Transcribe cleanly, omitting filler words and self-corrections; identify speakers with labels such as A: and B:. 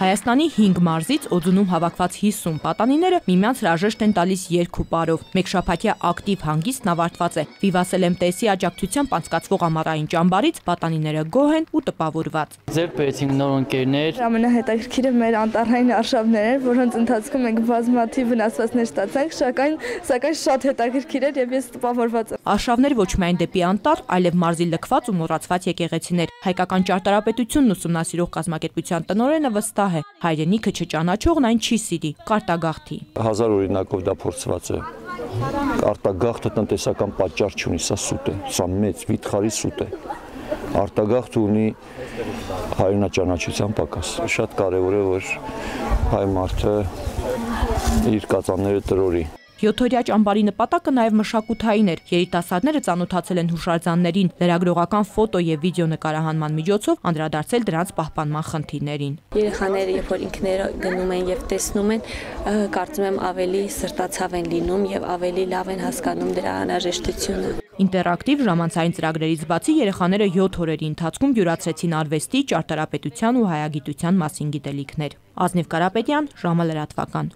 A: Հայաստանի 5 մարզից Օձունում հավաքված 50 պատանիները միմյանց հրաժեշտ են տալիս երկուպարով։ Մեկ շաբաթյա ակտիվ հանգիստն ավարտված է։ Vivace LMTS-ի աջակցությամբ անցկացվող ամառային ճամբարից պատանիները գոհ են ու տպավորված։
B: Ձեռք բերեցինք նոր ընկերներ։
C: Ամենահետաքրքիրը մեր անտառային արշավներ էր, որոնց ընթացքում մենք բազմաթիվ վնասվածքներ ստացանք, սակայն շատ հետաքրքիր էր եւ ես տպավորված եմ։
A: Արշավներ ոչ միայն դեպի անտառ, այլև մարզի լքված ու մոռացված եկեղեցիներ։ Հայկական ճարտարապետությունն ուսումնասիրող կազմակերպության տնօրենը վստահ է, հայրենիքը չճանաչողն այն չի սիրի, կարտագաղթի։
D: 1000 օրինակով դա փորձված է։ Արտագաղթը տնտեսական պատճառ չունի, սա սուտ է, սա մեծ վիթխարի սուտ է։ Արտագաղթը ունի հայրենաճանաչության պակաս։ Շատ կարևոր է, որ հայ մարդը իր կածանները տրորի։
A: 7-օրյա ճամբարի նպատակը նաև մշակութային էր։ Երիտասարդները ծանոթացել են հուշարձաններին, լրագրողական ֆոտո եւ վիդեո նկարահանման միջոցով անդրադարձել դրանց պահպանման խնդիրներին։
E: Երեխաները, երբ որ ինքները գնում են եւ տեսնում են, կարծում եմ ավելի սրտացավ են լինում եւ ավելի լավ են հասկանում դրա անհրաժեշտությունը։
A: Ինտերակտիվ ժամանցային ծրագրերից բացի երեխաները 7 օրերի ընթացքում յուրացրեցին արվեստի, ճարտարապետության ու հայագիտության մասին գիտելիքներ։ Ազնիվ Կարապետյան, ժամը լրատվական։